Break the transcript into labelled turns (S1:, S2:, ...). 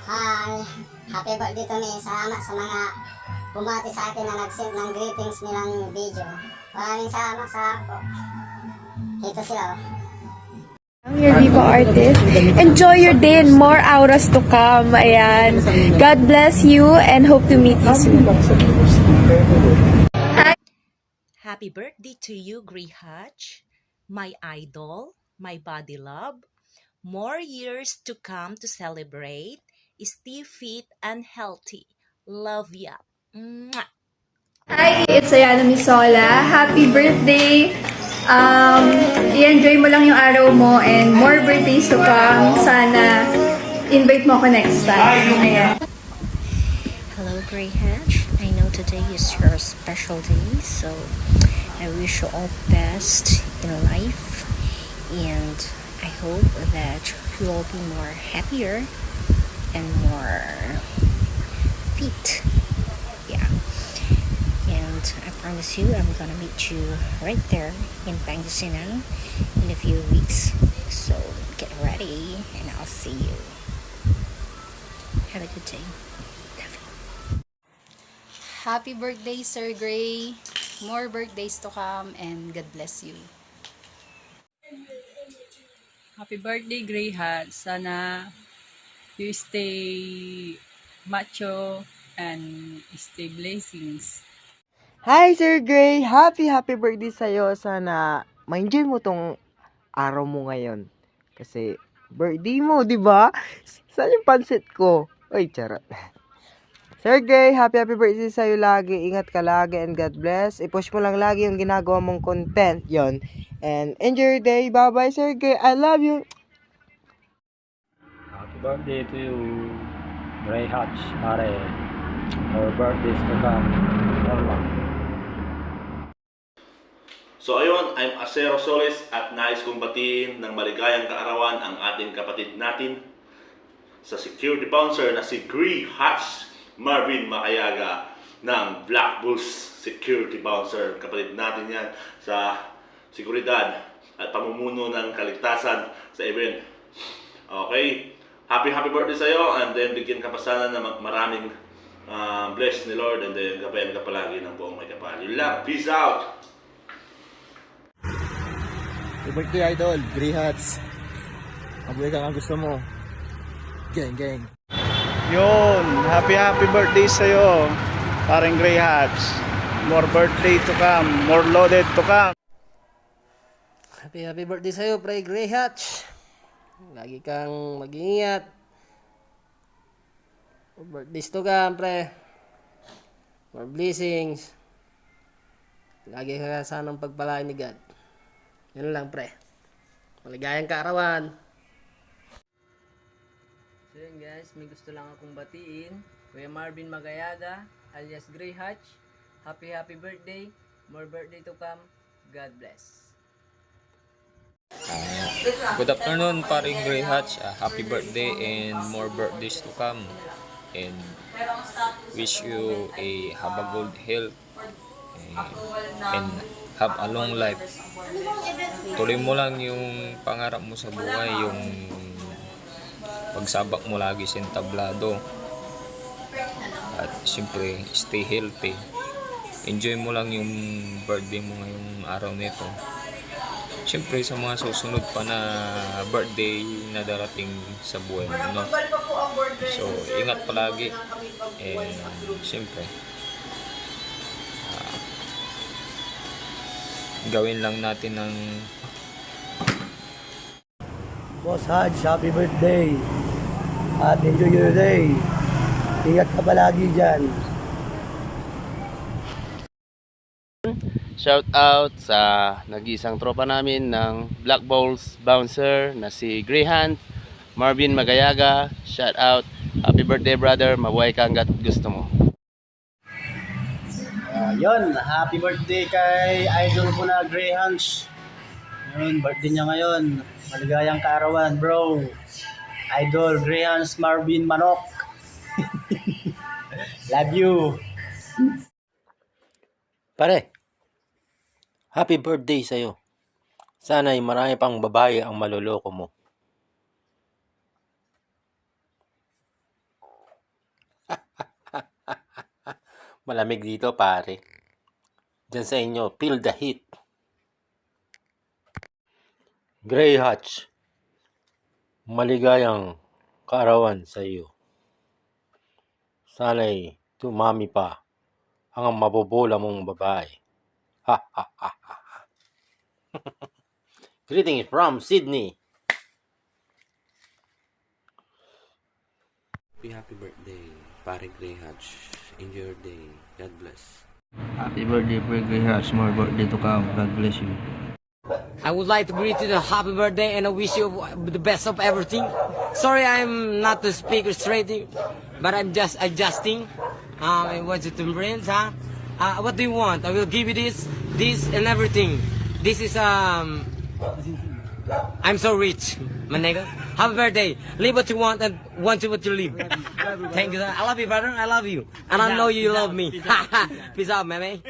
S1: Hi! Happy birthday to me. Salamat sa mga bumati sa akin na nag-send ng greetings nilang video. Maraming salamat sa ako. Ito sila.
S2: Your Viva artist. Enjoy your day and more auras to come. Ayan. God bless you and hope to meet you soon.
S3: Happy birthday to you, Grihatch, my idol, my body love. More years to come to celebrate. Stay fit and healthy. Love ya. Mwah!
S2: Hi, it's Ayana Misola. Happy birthday! I-enjoy mo lang yung araw mo and more birthdays to come. Sana invite mo ako next time. Ayan.
S4: Hello, Grey Hatch. I know today is your special day, so I wish you all the best in life, and I hope that you will be more happier and more fit. Yeah, and I promise you, I'm gonna meet you right there in Pangasinan in a few weeks. So get ready, and I'll see you. Have a good day.
S5: Happy birthday, Sir Gray. More birthdays to come and God bless you.
S6: Happy birthday, Grey Hat. Sana you stay macho and stay blessings.
S7: Hi, Sir Gray! Happy birthday sa'yo. Sana ma-enjoy mo tong araw mo ngayon. Kasi birthday mo, di ba? Saan yung pansit ko? Uy, charot. Sir Gray, happy birthday sa'yo lagi. Ingat ka lagi and God bless. I-push mo lang lagi yung ginagawa mong content yon. And enjoy your day. Bye-bye, Sir Gray. I love you.
S8: Happy birthday to you, Grey Hatch, pare. More birthdays to come. Normal.
S9: So ayun, I'm Acero Solis at nais kong batiin ng maligayang kaarawan ang ating kapatid natin sa security bouncer na si Grey Hatch Marvin Makayaga ng Black Bulls Security Bouncer. Kapatid natin yan sa seguridad at pamumuno ng kaligtasan sa event. Okay, happy birthday sa iyo, and then bigyan ka pa sana na maraming bless ni Lord, and then gabayan ka palagi ng buong may kapal. Yun lang, peace out!
S10: Happy birthday, idol, Grey Hats. Mabuhay ka ang gusto mo. Gang.
S11: Yun, happy birthday sa'yo, parang Grey Hats. More birthday to come, more loaded to come.
S12: Happy birthday sa'yo, pre Grey Hatch. Lagi kang mag-iingat. More birthdays to come, pre. More blessings. Lagi ka sanang pagpalain ni God. Yan lang, pre. Maligayang kaarawan.
S7: So yun guys, may gusto lang akong batiin. Kuya Marvin Magayaga, alias Grey Hatch. Happy birthday. More birthday to come. God bless.
S13: Good afternoon, paring Grey Hatch. Happy birthday and more birthdays to come. And wish you have a good health and have a long life. Tuloy mo lang yung pangarap mo sa buhay, yung pagsabak mo lagi sa entablado. At siyempre, stay healthy. Enjoy mo lang yung birthday mo ngayong araw nito. Siyempre, sa mga susunod pa na birthday na darating sa buhay mo, no? So, ingat palagi. And siyempre, gawin lang natin ng
S10: Boss Haj, happy birthday. At enjoy your day. Ingat ka palagi dyan.
S14: Shout out sa nag-iisang tropa namin ng Black Bulls Bouncer na si Greyhand Marvin Magayaga. Shout out. Happy birthday, brother. Mabuhay ka hanggat gusto mo.
S11: Yun, happy birthday kay idol ko na Grey Hatch. Yun, birthday niya ngayon. Maligayang kaarawan, bro. Idol Grey Hatch Marvin Manok. Love you.
S15: Pare, happy birthday sa'yo. Sana'y marami pang babae ang maloloko mo. Malamig dito, pare. Diyan sa inyo, feel the heat. Gray Hatch, maligayang kaarawan sa iyo. Sana'y tumami pa ang mabobola mong babae. Ha ha ha ha. Greetings from Sydney.
S16: Happy birthday, Pare Gray Hatch. Enjoy your day. God bless.
S10: Happy birthday, Gray Hatch. More birthday to come. God bless you.
S12: I would like to greet you the happy birthday and I wish you the best of everything. Sorry I'm not the speaker straight, but I'm just adjusting. What's it, friends, huh? What do you want? I will give you this, and everything. This is, I'm so rich, my nigga. Happy birthday. Live what you want and want what you live. Thank you, sir. I love you, brother. I love you. And I know you love me. Peace out, man.